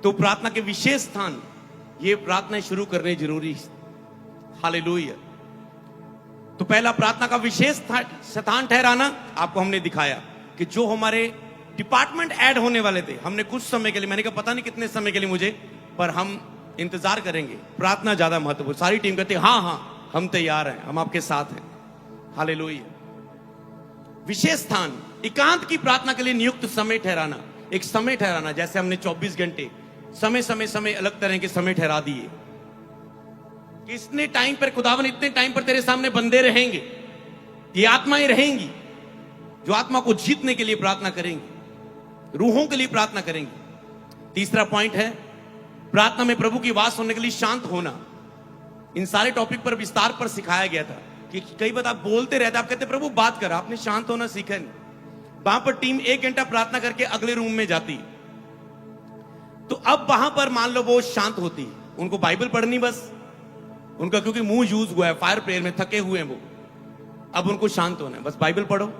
तो प्रार्थना के विशेष स्थान, ये प्रार्थना शुरू करने जरूरी है। हालेलुया। तो पहला प्रार्थना का विशेष स्थान ठहराना आपको हमने दिखाया कि जो हमारे डिपार्टमेंट ऐड होने वाले थे, हमने कुछ समय के लिए, मैंने कहा पता नहीं कितने समय के लिए मुझे, पर हम इंतजार करेंगे, प्रार्थना ज्यादा महत्वपूर्ण। सारी टीम कहती है हाँ हाँ हम तैयार हैं, हम आपके साथ हैं। हालेलुया। विशेष स्थान, एकांत की प्रार्थना के लिए नियुक्त समय ठहराना, एक समय ठहराना, जैसे हमने 24 घंटे समय अलग तरह के समय ठहरा दिए कि इतने टाइम पर खुदावन, इतने टाइम पर तेरे सामने बंदे रहेंगे, ये आत्माएं रहेंगी जो आत्मा को जीतने के लिए प्रार्थना करेंगी, रूहों के लिए प्रार्थना करेंगी। तीसरा पॉइंट है प्रार्थना में प्रभु की आवाज सुनने के लिए शांत होना। इन सारे टॉपिक पर विस्तार पर सिखाया गया था कि कई बार आप बोलते रहते, आप कहते प्रभु बात कर, आपने शांत होना सीखा नहीं। वहां पर टीम 1 घंटा प्रार्थना करके अगले रूम में जाती, तो अब वहां पर मान लो वो शांत होती, उनको बाइबल पढ़नी बस, उनका क्योंकि मुंह यूज हुआ है फायर प्रेयर में, थके हुए हैं वो, अब उनको शांत होना है, बस बाइबल पढ़ो,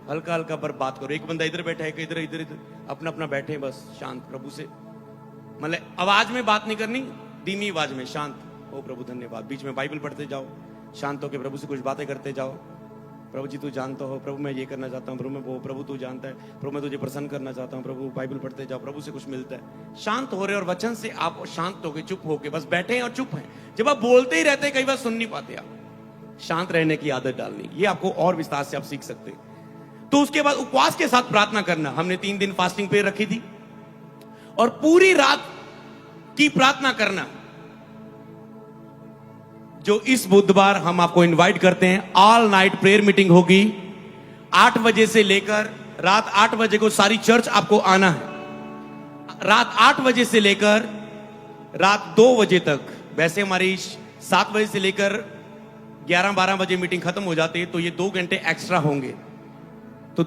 हल्का हल्का पर बात करो। एक बंदा इधर बैठा है, इधर इधर इधर, अपना अपना बैठे बस शांत, प्रभु से मतलब आवाज में बात नहीं करनी, धीमी आवाज में शांत, ओ प्रभु धन्यवाद, बीच में बाइबल पढ़ते जाओ, शांत होकर प्रभु से कुछ बातें करते जाओ। प्रभु जी तू जानता हो, प्रभु मैं ये करना चाहता हूँ, प्रभु मैं वो, प्रभु तू जानता है, प्रभु मैं तुझे प्रसन्न करना चाहता हूँ, प्रभु बाइबल पढ़ते जाओ, प्रभु से कुछ मिलता है। शांत हो रहे और वचन से आप शांत हो गए, चुप हो गए, बस बैठे हैं और चुप हैं। जब आप बोलते ही रहते हैं कई बार सुन नहीं पाते आप, शांत रहने की आदत डालनी, ये आपको और विस्तार से आप सीख सकते हैं। तो उसके बाद उपवास के साथ प्रार्थना करना, हमने 3 दिन फास्टिंग पे रखी थी, और पूरी रात की प्रार्थना करना, जो इस बुधवार हम आपको इनवाइट करते हैं। ऑल नाइट प्रेयर मीटिंग होगी 8 बजे से लेकर रात 8 बजे को, सारी चर्च आपको आना है। रात 8 बजे से लेकर रात 2 बजे तक, वैसे हमारी 7 बजे से लेकर 11-12 बजे मीटिंग खत्म हो जाती है, तो ये 2 घंटे एक्स्ट्रा होंगे, तो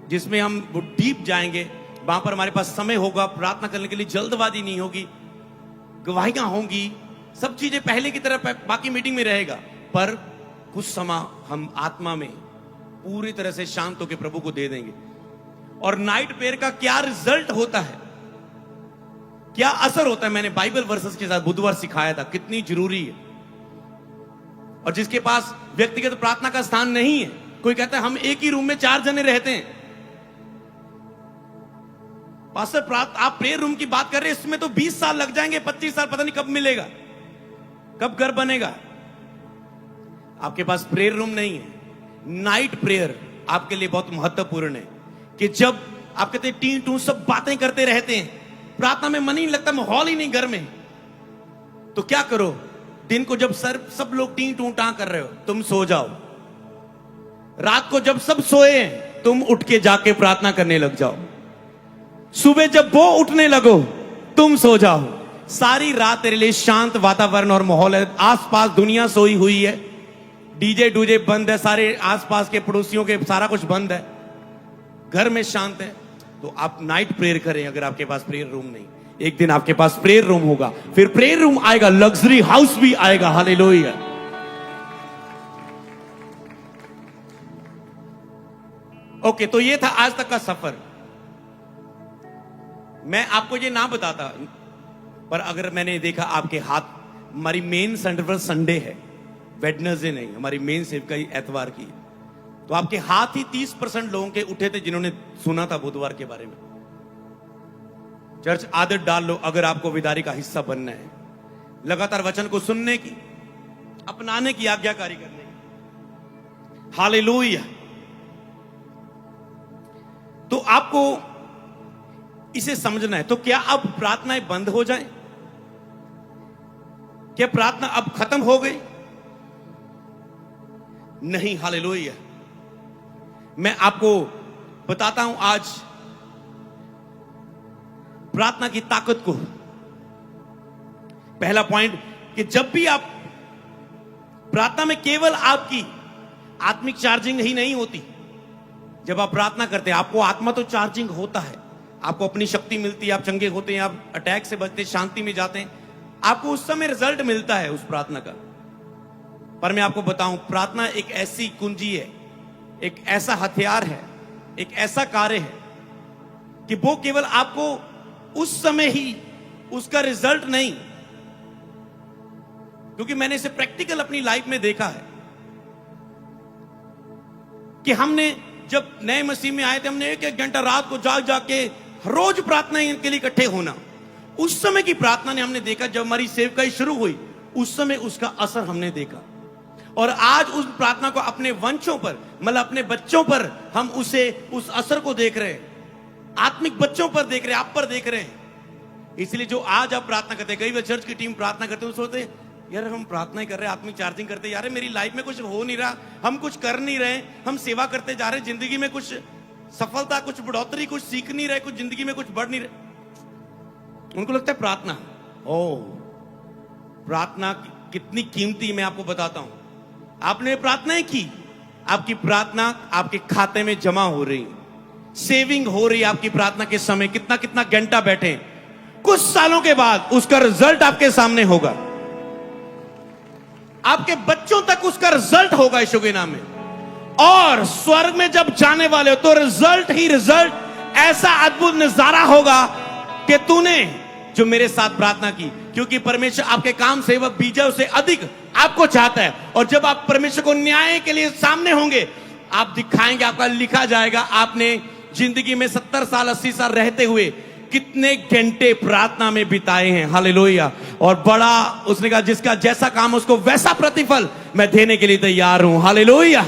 जिसमें हम डीप जाएंगे। वहां पर हमारे पास समय होगा प्रार्थना करने के लिए, जल्दबाजी नहीं होगी, गवाहियां होंगी, सब चीजें पहले की तरह बाकी मीटिंग में रहेगा, पर कुछ समय हम आत्मा में पूरी तरह से शांत होकर प्रभु को दे देंगे। और नाइट प्रेयर का क्या रिजल्ट होता है, क्या असर होता है, मैंने बाइबल वर्सेस के साथ बुधवार सिखाया था, कितनी जरूरी है। और जिसके पास व्यक्तिगत प्रार्थना का स्थान नहीं है, कोई कहता है हम एक ही रूम में 4 जने रहते हैं, पास्टर आप प्रेयर रूम की बात कर रहे हैं, इसमें तो 20 साल लग जाएंगे, 25 साल, पता नहीं कब मिलेगा, कब घर बनेगा। आपके पास प्रेयर रूम नहीं है, नाइट प्रेयर आपके लिए बहुत महत्वपूर्ण है, कि जब आप कहते हैं टी टू सब बातें करते रहते हैं, प्रार्थना में मन ही नहीं लगता, माहौल ही नहीं घर में, तो क्या करो, दिन को जब सब लोग टी टू टा कर रहे हो, तुम सो जाओ। रात को जब सब सोए हैं, तुम उठ के जाके प्रार्थना करने लग जाओ। सुबह जब वो उठने लगो, तुम सो जाओ। सारी रात तेरे लिए शांत वातावरण और माहौल है, आसपास दुनिया सोई हुई है, डीजे डूजे बंद है, सारे आसपास के पड़ोसियों के सारा कुछ बंद है, घर में शांत है। तो आप नाइट प्रेयर करें, अगर आपके पास प्रेयर रूम नहीं, एक दिन आपके पास प्रेयर रूम होगा, फिर प्रेयर रूम आएगा, लग्जरी हाउस भी आएगा। हालेलुया। ओके, तो ये था आज तक का सफर। मैं आपको ये ना बताता, पर अगर मैंने देखा आपके हाथ, हमारी मेन सेंटर संडे है, वेडनेसडे नहीं, हमारी मेन सेवकाई एतवार की, तो आपके हाथ ही 30% लोगों के उठे थे जिन्होंने सुना था बुधवार के बारे में। चर्च आदत डाल लो, अगर आपको विदारी का हिस्सा बनना है, लगातार वचन को सुनने की, अपनाने की, आज्ञाकारी करने की। हालेलुया। तो आपको इसे समझना है। तो क्या अब प्रार्थनाएं बंद हो जाएं? क्या प्रार्थना अब खत्म हो गई? नहीं। हालेलुया। मैं आपको बताता हूं आज प्रार्थना की ताकत को। पहला पॉइंट, कि जब भी आप प्रार्थना में, केवल आपकी आत्मिक चार्जिंग ही नहीं होती। जब आप प्रार्थना करते हैं, आपको आत्मा तो चार्जिंग होता है, आपको अपनी शक्ति मिलती है, आप चंगे होते हैं, आप अटैक से बचते हैं, शांति में जाते हैं, आपको उस समय रिजल्ट मिलता है उस प्रार्थना का। पर मैं आपको बताऊं, प्रार्थना एक ऐसी कुंजी है, एक ऐसा हथियार है, एक ऐसा कार्य है कि वो केवल आपको उस समय ही उसका रिजल्ट नहीं, क्योंकि मैंने इसे प्रैक्टिकल अपनी लाइफ में देखा है कि हमने जब नए मसीह में आए थे, हमने एक एक घंटा रात को जाग जाग के रोज प्रार्थना के लिए इकट्ठे होना। उस समय की प्रार्थना ने हमने देखा, जब हमारी सेवकाई शुरू हुई उस समय उसका असर हमने देखा। और आज उस प्रार्थना को अपने वंशों पर, मतलब अपने बच्चों पर हम उस असर को देख रहे हैं, आत्मिक बच्चों पर देख रहे हैं, आप पर देख रहे हैं। इसलिए जो आज आप प्रार्थना करते हैं, कई बार चर्च की टीम प्रार्थना करते हैं, सोचते यार हम प्रार्थना ही कर रहे हैं, आत्मिक चार्जिंग करते हैं, यार मेरी लाइफ में कुछ हो नहीं रहा, हम कुछ कर नहीं रहे, हम सेवा करते जा रहे हैं, जिंदगी में कुछ सफलता, कुछ बढ़ोतरी, कुछ सीख नहीं रहे, कुछ जिंदगी में कुछ बढ़ नहीं रहे। उनको लगता है प्रार्थना, ओ प्रार्थना कितनी कीमती, मैं आपको बताता हूं। आपने प्रार्थनाएं की, आपकी प्रार्थना आपके खाते में जमा हो रही, सेविंग हो रही आपकी प्रार्थना के समय, कितना कितना घंटा बैठे, कुछ सालों के बाद उसका रिजल्ट आपके सामने होगा, आपके बच्चों तक उसका रिजल्ट होगा यीशु के नाम में। और स्वर्ग में जब जाने वाले हो तो रिजल्ट ही रिजल्ट, ऐसा अद्भुत नजारा होगा कि तूने जो मेरे साथ प्रार्थना की, क्योंकि परमेश्वर आपके काम सेवक बीजा से अधिक आपको चाहता है। और जब आप परमेश्वर को न्याय के लिए सामने होंगे, आप दिखाएंगे, आपका लिखा जाएगा आपने जिंदगी में 70 साल 80 साल रहते हुए कितने घंटे प्रार्थना में बिताए हैं। हालेलुया। और बड़ा उसने कहा, जिसका जैसा काम उसको वैसा प्रतिफल मैं देने के लिए तैयार हूं। हालेलुया।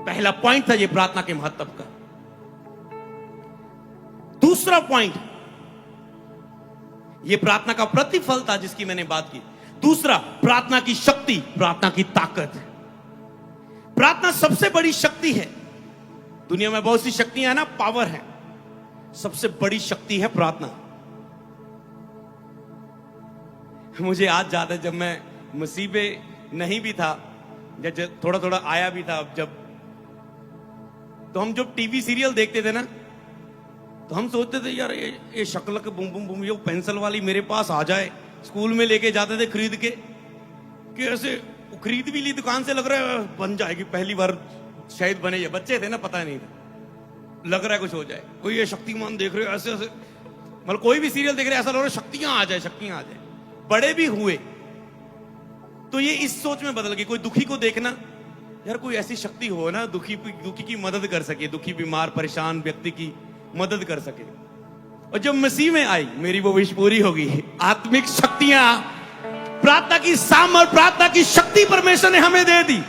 पहला पॉइंट था ये प्रार्थना के महत्व का। दूसरा पॉइंट ये प्रार्थना का प्रतिफल था जिसकी मैंने बात की। दूसरा, प्रार्थना की शक्ति, प्रार्थना की ताकत। प्रार्थना सबसे बड़ी शक्ति है। दुनिया में बहुत सी शक्तियां हैं ना, पावर है, सबसे बड़ी शक्ति है प्रार्थना। मुझे आज याद है जब मैं मसीह पे नहीं भी था, जब थोड़ा थोड़ा आया भी था, जब तो हम जब टीवी सीरियल देखते थे ना, तो हम सोचते थे यार ये शक्ल के बुम बुम बुम, ये पेंसिल वाली मेरे पास आ जाए। स्कूल में लेके जाते थे खरीद के, कि ऐसे खरीद भी ली दुकान से, लग रहा है बन जाएगी, पहली बार शायद बने। ये बच्चे थे ना, पता नहीं था, लग रहा है कुछ हो जाए। कोई ये शक्तिमान देख रहे हो, ऐसे ऐसे, मतलब कोई भी सीरियल देख रहे ऐसा लग रहा है शक्तियां आ जाए, शक्तियां आ जाए। बड़े भी हुए तो ये इस सोच में बदल गई, कोई दुखी को देखना, यार कोई ऐसी शक्ति हो ना दुखी की मदद कर सके, दुखी बीमार परेशान व्यक्ति की मदद कर सके। और जब मसीह में आई, मेरी वो विश पूरी होगी। आत्मिक शक्तियां, प्रार्थना की सामर्थ, प्रार्थना की शक्ति परमेश्वर ने हमें दे दी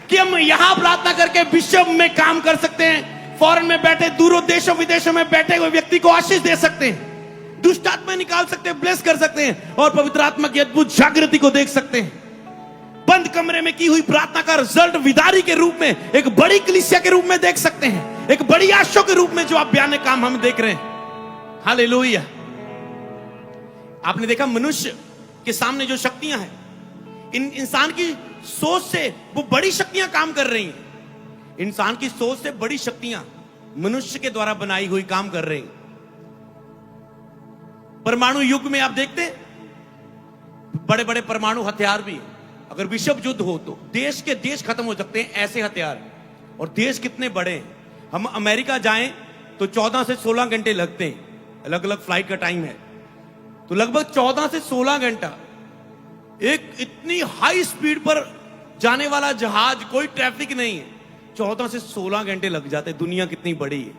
कि हम यहां प्रार्थना करके विश्व में काम कर सकते हैं। फॉरेन में बैठे, दूरों देशों विदेशों में बैठे हुए व्यक्ति को आशीष दे सकते हैं, दुष्ट आत्मा निकाल सकते हैं, ब्लेस कर सकते हैं, और पवित्र आत्मा की अद्भुत जागृति को देख सकते हैं। बंद कमरे में की हुई प्रार्थना का रिजल्ट विदारी के रूप में, एक बड़ी कलीसिया के रूप में देख सकते हैं, एक बड़ी आशा के रूप में जो आप बयान काम हम देख रहे हैं। हालेलुया। आपने देखा मनुष्य के सामने जो शक्तियां हैं, इंसान की सोच से वो बड़ी शक्तियां काम कर रही हैं। इंसान की सोच से बड़ी शक्तियां मनुष्य के द्वारा बनाई हुई काम कर रही हैं। परमाणु युग में आप देखते हैं बड़े बड़े परमाणु हथियार भी हैं। अगर विश्व युद्ध हो तो देश के देश खत्म हो सकते हैं, ऐसे हथियार। और देश कितने बड़े हैं। हम अमेरिका जाएं तो 14 से 16 घंटे लगते हैं, अलग अलग फ्लाइट का टाइम है, तो लगभग 14 से 16 घंटा एक इतनी हाई स्पीड पर जाने वाला जहाज, कोई ट्रैफिक नहीं है, 14 से 16 घंटे लग जाते। दुनिया कितनी बड़ी है,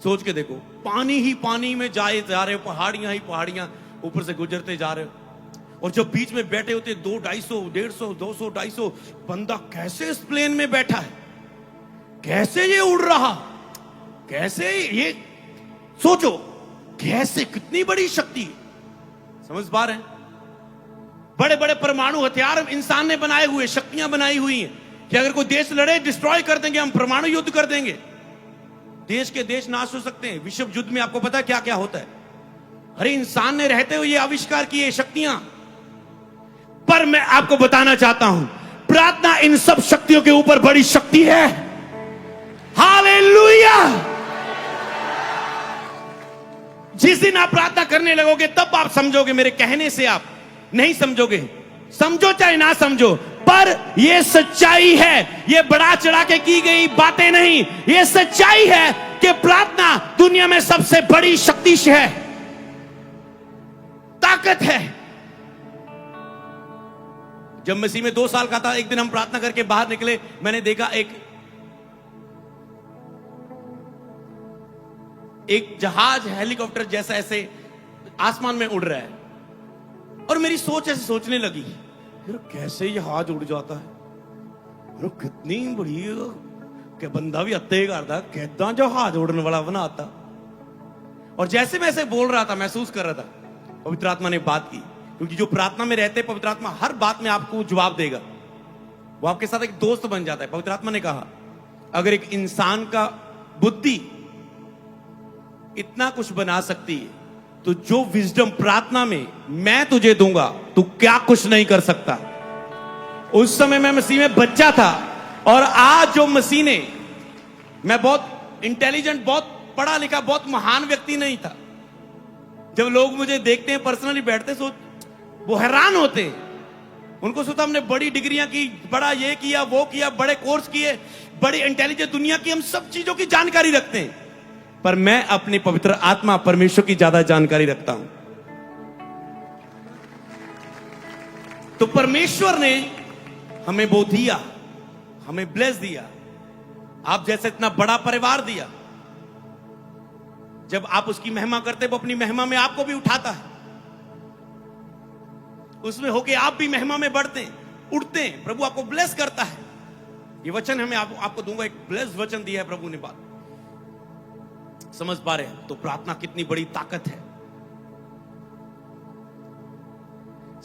सोच के देखो। पानी ही पानी में जा रहे हो, पहाड़ियां ही पहाड़ियां ऊपर से गुजरते जा रहे हो, और जब बीच में बैठे होते 200, 250, 150, 200, 250 बंदा कैसे इस प्लेन में बैठा है, कैसे ये उड़ रहा, कैसे ये, सोचो कैसे, कितनी बड़ी शक्ति। समझ पा रहे हैं? बड़े बड़े परमाणु हथियार इंसान ने बनाए हुए, शक्तियां बनाई हुई हैं कि अगर कोई देश लड़े, डिस्ट्रॉय कर देंगे, हम परमाणु युद्ध कर देंगे, देश के देश नाश हो सकते हैं। विश्व युद्ध में आपको पता है क्या क्या होता है? अरे इंसान ने रहते हुए ये आविष्कार किए शक्तियां। पर मैं आपको बताना चाहता हूं, प्रार्थना इन सब शक्तियों के ऊपर बड़ी शक्ति है। हालेलुया। जिस दिन आप प्रार्थना करने लगोगे तब आप समझोगे, मेरे कहने से आप नहीं समझोगे, समझो चाहे ना समझो, पर यह सच्चाई है, यह बढ़ा चढ़ा के की गई बातें नहीं, यह सच्चाई है कि प्रार्थना दुनिया में सबसे बड़ी शक्ति है। ताकत है। जब मसीह में 2 साल का था, एक दिन हम प्रार्थना करके बाहर निकले, मैंने देखा एक जहाज हेलीकॉप्टर जैसा ऐसे आसमान में उड़ रहा है, और मेरी सोच ऐसे सोचने लगी, यार कैसे जहाज उड़ जाता है, यार कितनी बड़ी कि बंदा भी अत्ते करता, कितना जहाज उड़ने वाला बनाता। और जैसे मैं ऐसे बोल रहा था, महसूस कर रहा था, पवित्र आत्मा ने बात की, क्योंकि जो प्रार्थना में रहते, पवित्र आत्मा हर बात में आपको जवाब देगा। वो आपके साथ एक दोस्त बन जाता है। पवित्र आत्मा ने कहा, अगर एक इंसान का बुद्धि इतना कुछ बना सकती है, तो जो विजडम प्रार्थना में मैं तुझे दूंगा, तू क्या कुछ नहीं कर सकता। उस समय मैं मसीह में बच्चा था, और आज जो मसीह ने, मैं बहुत इंटेलिजेंट, बहुत पढ़ा लिखा, बहुत महान व्यक्ति नहीं था। जब लोग मुझे देखते हैं, पर्सनली बैठते, वो हैरान होते हैं। उनको सोचता हमने बड़ी डिग्रियां की, बड़ा ये किया, वो किया, बड़े कोर्स किए, बड़ी इंटेलिजेंट दुनिया की हम सब चीजों की जानकारी रखते हैं, पर मैं अपनी पवित्र आत्मा परमेश्वर की ज्यादा जानकारी रखता हूं। तो परमेश्वर ने हमें वो दिया, हमें ब्लेस दिया, आप जैसे इतना बड़ा परिवार दिया। जब आप उसकी महिमा करते, वो अपनी महिमा में आपको भी उठाता है, उसमें होके आप भी महिमा में बढ़ते हैं, उठते हैं, प्रभु आपको ब्लेस करता है। ये वचन हमें आपको दूंगा, एक ब्लेस वचन दिया है प्रभु ने। बात समझ पा रहे हैं? तो प्रार्थना कितनी बड़ी ताकत है।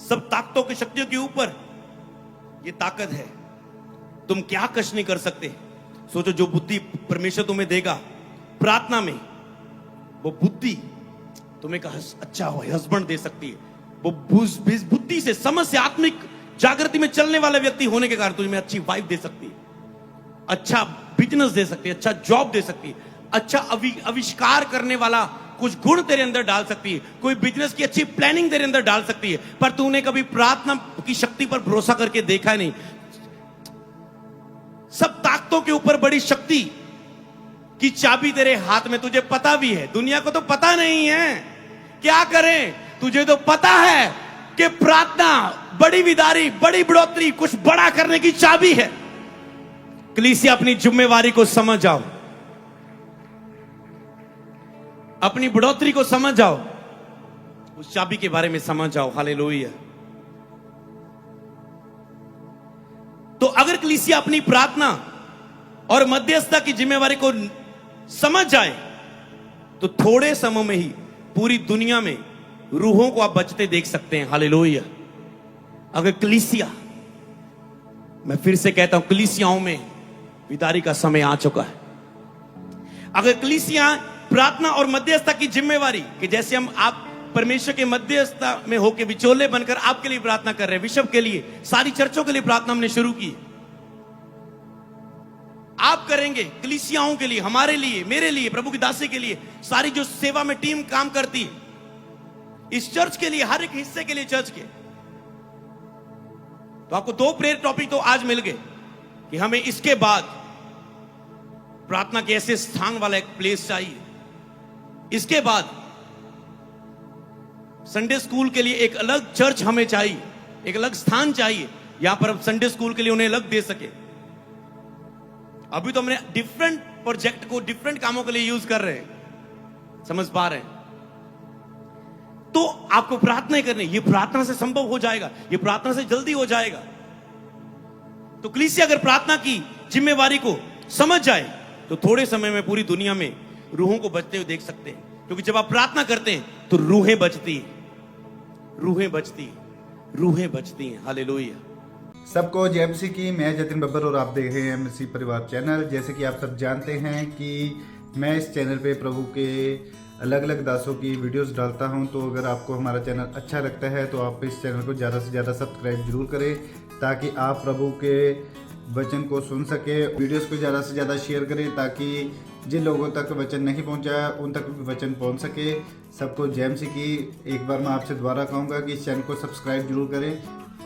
सब ताकतों की शक्तियों के ऊपर ये ताकत है। तुम क्या कष्ट नहीं कर सकते। सोचो, जो बुद्धि परमेश्वर तुम्हें देगा प्रार्थना में, वो बुद्धि तुम्हें का अच्छा हस्बैंड दे सकती है। वो बुद्धि से, समझ से, आत्मिक जागृति में चलने वाले व्यक्ति होने के कारण तुम्हें अच्छी वाइफ दे सकती है, अच्छा बिजनेस दे सकती है, अच्छा जॉब दे सकती है, अच्छा आविष्कार करने वाला कुछ गुण तेरे अंदर डाल सकती है, कोई बिजनेस की अच्छी प्लानिंग तेरे अंदर डाल सकती है। पर तूने कभी प्रार्थना की शक्ति पर भरोसा करके देखा नहीं। सब ताकतों के ऊपर बड़ी शक्ति की चाबी तेरे हाथ में, तुझे पता भी है, दुनिया को तो पता नहीं है। क्या करें? तुझे तो पता है कि प्रार्थना बड़ी विदारी, बड़ी बढ़ोतरी, कुछ बड़ा करने की चाबी है। कलीसिया अपनी जिम्मेवारी को समझ जाओ, अपनी बढ़ोतरी को समझ जाओ, उस चाबी के बारे में समझ जाओ। हालेलुया। तो अगर कलीसिया अपनी प्रार्थना और मध्यस्थता की जिम्मेवारी को समझ जाए, तो थोड़े समय में ही पूरी दुनिया में रूहों को आप बचते देख सकते हैं। हालेलुया। अगर कलीसिया, मैं फिर से कहता हूं, कलीसियाओं में विदारी का समय आ चुका है। अगर कलीसिया प्रार्थना और मध्यस्थता की जिम्मेवारी, कि जैसे आप परमेश्वर के मध्यस्थता में होकर विचोले बनकर आपके लिए प्रार्थना कर रहे हैं, विश्व के लिए, सारी चर्चों के लिए प्रार्थना हमने शुरू की, आप करेंगे कलीसियाओं के लिए, हमारे लिए, मेरे लिए, प्रभु की दासी के लिए, सारी जो सेवा में टीम काम करती है, इस चर्च के लिए, हर एक हिस्से के लिए चर्च के। तो आपको 2 प्रेयर टॉपिक तो आज मिल गए कि हमें इसके बाद प्रार्थना के ऐसे स्थान वाला एक प्लेस चाहिए। इसके बाद संडे स्कूल के लिए एक अलग चर्च हमें चाहिए, एक अलग स्थान चाहिए, यहां पर हम संडे स्कूल के लिए उन्हें अलग दे सके। अभी तो हमने डिफरेंट प्रोजेक्ट को डिफरेंट कामों के लिए यूज कर रहे हैं, समझ पा रहे हैं? तो आपको प्रार्थना करनी, ये प्रार्थना से संभव हो जाएगा, ये प्रार्थना से जल्दी हो जाएगा। तो कलीसिया अगर प्रार्थना की जिम्मेवारी को समझ जाए, तो थोड़े समय में पूरी दुनिया में रूहों को बचते हुए देख सकते हैं। क्योंकि जब आप प्रार्थना करते हैं तो रूहें बचती हैं, रूहें बचती हैं, रूहें बचती हैं। हालेलुया। सबको जय मसीह की। मैं जतिन बब्बर और आप देख रहे हैं मसीह परिवार चैनल। जैसे कि आप सब जानते हैं कि मैं इस चैनल पे प्रभु के अलग अलग दासों की वीडियोस डालता हूं। तो अगर आपको हमारा चैनल अच्छा लगता है तो आप इस चैनल को ज़्यादा से ज़्यादा सब्सक्राइब जरूर करें, ताकि आप प्रभु के वचन को सुन सके। वीडियोस को ज़्यादा से ज़्यादा शेयर करें, ताकि जिन लोगों तक वचन नहीं पहुंचा उन तक वचन पहुंच सके। सबको जय मसीह की। एक बार मैं आपसे दोबारा कहूँगा कि इस चैनल को सब्सक्राइब जरूर करें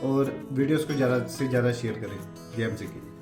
और वीडियोस को ज़्यादा से ज़्यादा शेयर करें। जय मसीह की।